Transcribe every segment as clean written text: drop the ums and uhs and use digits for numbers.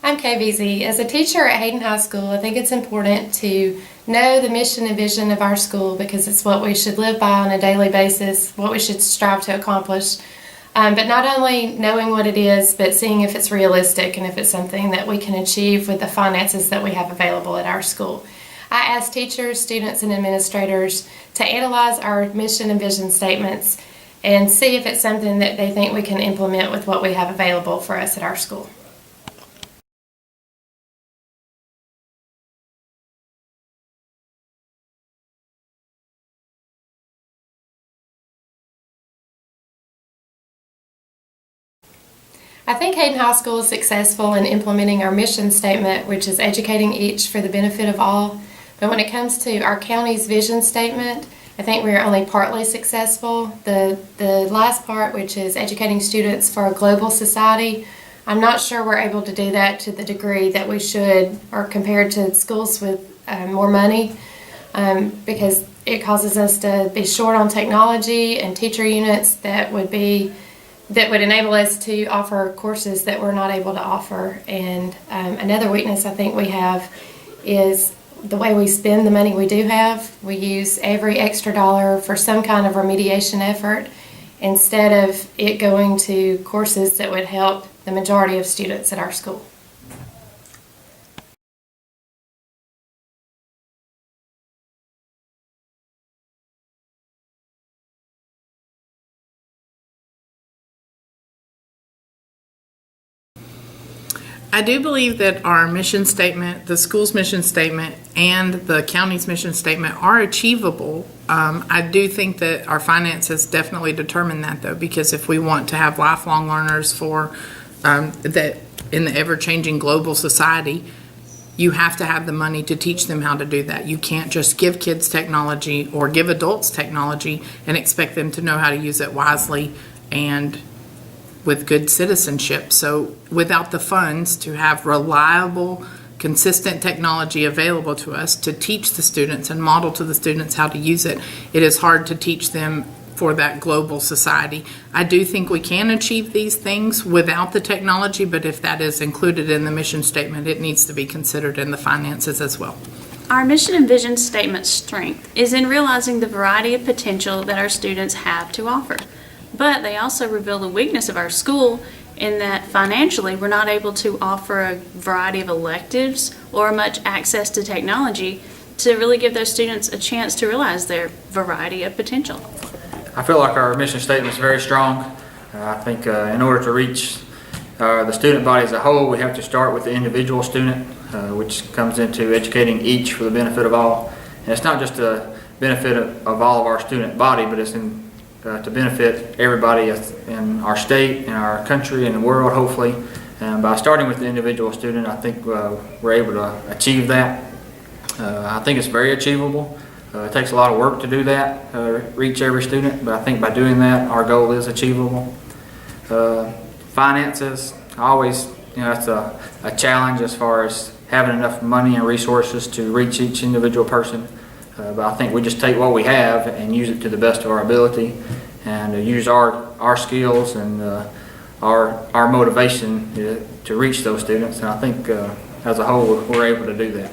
I'm Veazey. As a teacher at Hayden High School, I think it's important to know the mission and vision of our school because it's what we should live by on a daily basis, what we should strive to accomplish. But not only knowing what it is, but seeing if it's realistic and if it's something that we can achieve with the finances that we have available at our school. I ask teachers, students, and administrators to analyze our mission and vision statements and see if it's something that they think we can implement with what we have available for us at our school. I think Hayden High School is successful in implementing our mission statement, which is educating each for the benefit of all. But when it comes to our county's vision statement, I think we are only partly successful. The last part, which is educating students for a global society, I'm not sure we're able to do that to the degree that we should, or compared to schools with more money, because it causes us to be short on technology and teacher units that would enable us to offer courses that we're not able to offer. And another weakness I think we have is the way we spend the money we do have. We use every extra dollar for some kind of remediation effort instead of it going to courses that would help the majority of students at our school. I do believe that our mission statement, the school's mission statement, and the county's mission statement are achievable. I do think that our finances definitely determine that, though, because if we want to have lifelong learners for that in the ever-changing global society, you have to have the money to teach them how to do that. You can't just give kids technology or give adults technology and expect them to know how to use it wisely and with good citizenship. So without the funds to have reliable, consistent technology available to us to teach the students and model to the students how to use it, it is hard to teach them for that global society. I do think we can achieve these things without the technology, but if that is included in the mission statement, it needs to be considered in the finances as well. Our mission and vision statement's strength is in realizing the variety of potential that our students have to offer. But they also reveal the weakness of our school in that financially we're not able to offer a variety of electives or much access to technology to really give those students a chance to realize their variety of potential. I feel like our mission statement is very strong. I think in order to reach the student body as a whole, we have to start with the individual student, which comes into educating each for the benefit of all. And it's not just the benefit of all of our student body, but it's to benefit everybody in our state, in our country, and the world, hopefully. And by starting with the individual student, I think we're able to achieve that. I think it's very achievable. It takes a lot of work to do that, reach every student, but I think by doing that, our goal is achievable. Finances, always, that's a challenge as far as having enough money and resources to reach each individual person. But I think we just take what we have and use it to the best of our ability and use our skills and our motivation to reach those students. And I think as a whole, we're able to do that.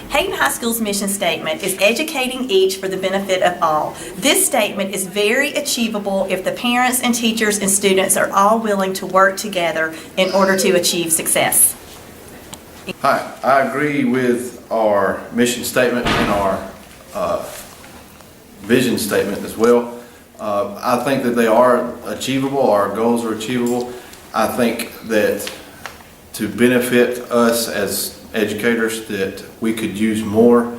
Hayden High School's mission statement is educating each for the benefit of all. This statement is very achievable if the parents and teachers and students are all willing to work together in order to achieve success. Hi, I agree with our mission statement and our vision statement as well. I think that they are achievable, our goals are achievable. I think that to benefit us as educators that we could use more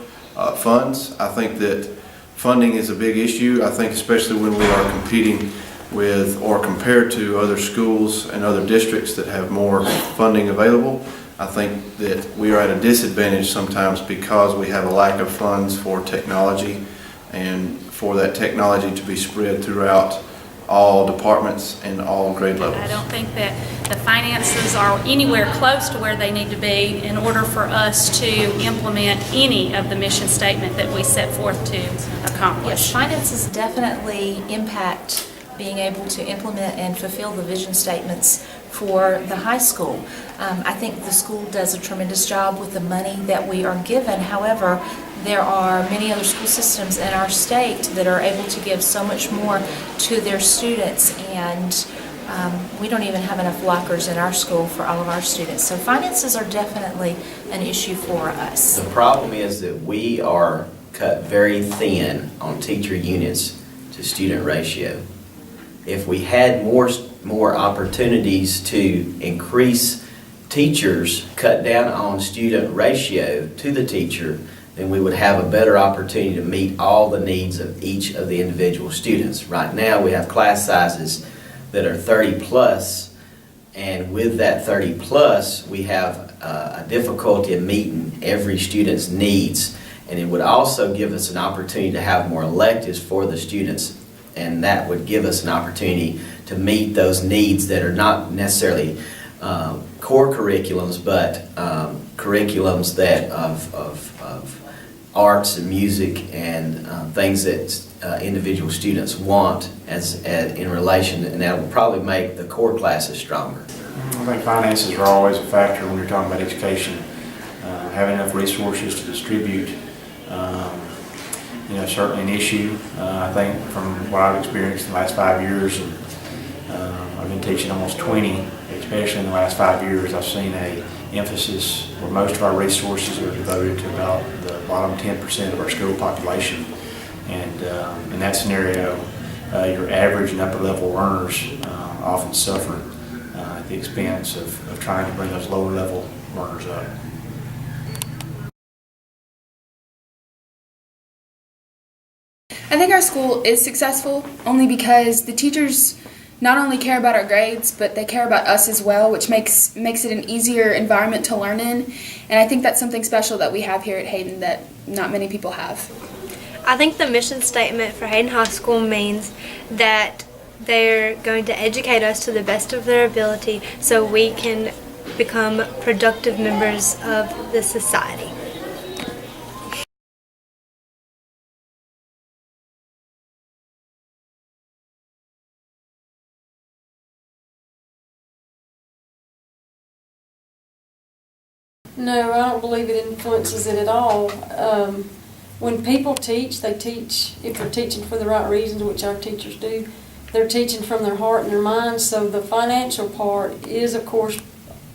funds. I think that funding is a big issue. I think especially when we are competing with or compared to other schools and other districts that have more funding available. I think that we are at a disadvantage sometimes because we have a lack of funds for technology and for that technology to be spread throughout all departments and all grade levels. I don't think that the finances are anywhere close to where they need to be in order for us to implement any of the mission statement that we set forth to accomplish. Yes, finances definitely impact being able to implement and fulfill the vision statements for the high school. I think the school does a tremendous job with the money that we are given. However, there are many other school systems in our state that are able to give so much more to their students, and we don't even have enough lockers in our school for all of our students. So finances are definitely an issue for us. The problem is that we are cut very thin on teacher units to student ratio. If we had more opportunities to increase teachers, cut down on student ratio to the teacher, then we would have a better opportunity to meet all the needs of each of the individual students. Right now, we have class sizes that are 30 plus, and with that 30 plus, we have a difficulty in meeting every student's needs. And it would also give us an opportunity to have more electives for the students, and that would give us an opportunity to meet those needs that are not necessarily core curriculums, but curriculums that of arts and music and things that individual students want as in relation, and that will probably make the core classes stronger. I think finances are always a factor when you're talking about education. Having enough resources to distribute, certainly an issue. I think from what I've experienced in the last 5 years, and I've been teaching almost 20, especially in the last 5 years, I've seen a emphasis where most of our resources are devoted to about the bottom 10% of our school population. And in that scenario, your average and upper level learners often suffer at the expense of trying to bring those lower level learners up. I think our school is successful only because the teachers not only care about our grades, but they care about us as well, which makes it an easier environment to learn in. And I think that's something special that we have here at Hayden that not many people have. I think the mission statement for Hayden High School means that they're going to educate us to the best of their ability so we can become productive members of the society. No, I don't believe it influences it at all. When people teach, they teach, if they're teaching for the right reasons, which our teachers do, they're teaching from their heart and their mind. So the financial part is, of course,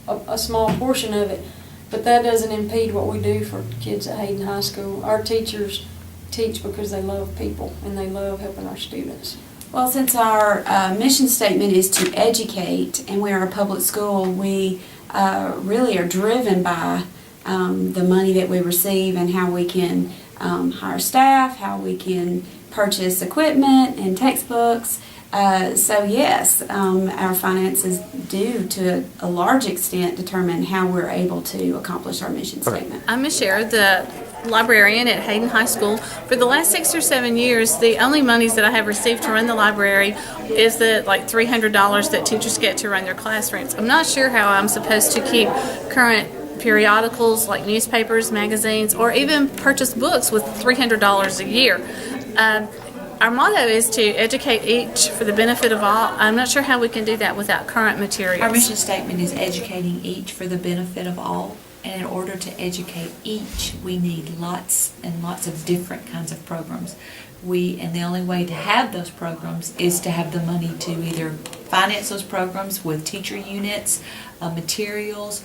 a small portion of it, but that doesn't impede what we do for kids at Hayden High School. Our teachers teach because they love people and they love helping our students. Well, since our mission statement is to educate and we are a public school, we really are driven by the money that we receive and how we can hire staff, how we can purchase equipment and textbooks. So yes, our finances do to a large extent determine how we're able to accomplish our mission statement. I'm Ms. Sher, the librarian at Hayden High School. For the last 6 or 7 years, the only monies that I have received to run the library is the $300 that teachers get to run their classrooms. I'm not sure how I'm supposed to keep current periodicals like newspapers, magazines, or even purchase books with $300 a year. Our motto is to educate each for the benefit of all. I'm not sure how we can do that without current materials. Our mission statement is educating each for the benefit of all. And in order to educate each, we need lots and lots of different kinds of programs. And the only way to have those programs is to have the money to either finance those programs with teacher units, materials,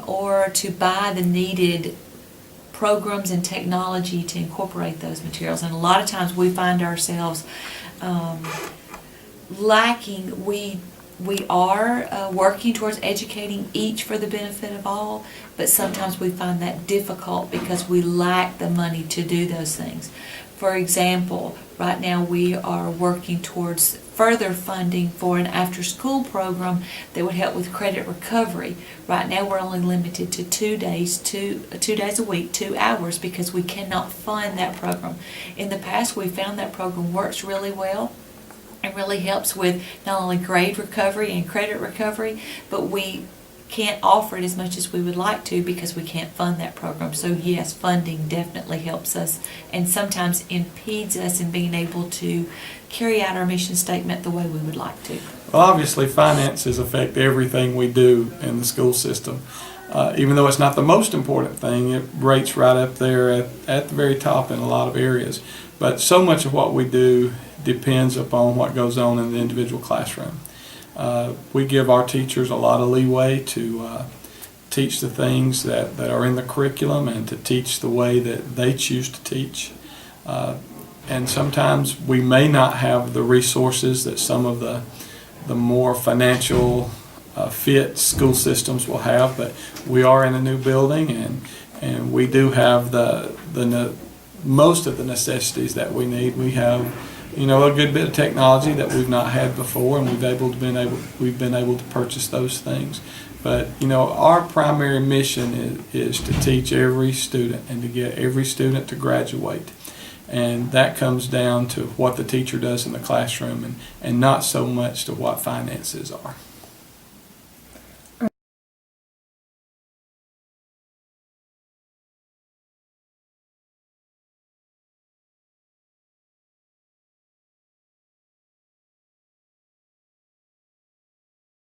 or to buy the needed programs and technology to incorporate those materials. And a lot of times we find ourselves lacking. We are working towards educating each for the benefit of all, but sometimes we find that difficult because we lack the money to do those things. For example, right now we are working towards further funding for an after-school program that would help with credit recovery. Right now we're only limited to 2 days, 2 days a week, 2 hours, because we cannot fund that program. In the past, we found that program works really well. It really helps with not only grade recovery and credit recovery, but we can't offer it as much as we would like to because we can't fund that program. So yes, funding definitely helps us and sometimes impedes us in being able to carry out our mission statement the way we would like to. Well, obviously, finances affect everything we do in the school system. Even though it's not the most important thing, it rates right up there at the very top in a lot of areas. But so much of what we do depends upon what goes on in the individual classroom. We give our teachers a lot of leeway to teach the things that are in the curriculum and to teach the way that they choose to teach. And sometimes we may not have the resources that some of the more financial fit school systems will have, but we are in a new building and we do have most of the necessities that we need. We have, a good bit of technology that we've not had before, and we've been able to purchase those things. But our primary mission is to teach every student and to get every student to graduate. And that comes down to what the teacher does in the classroom and not so much to what finances are.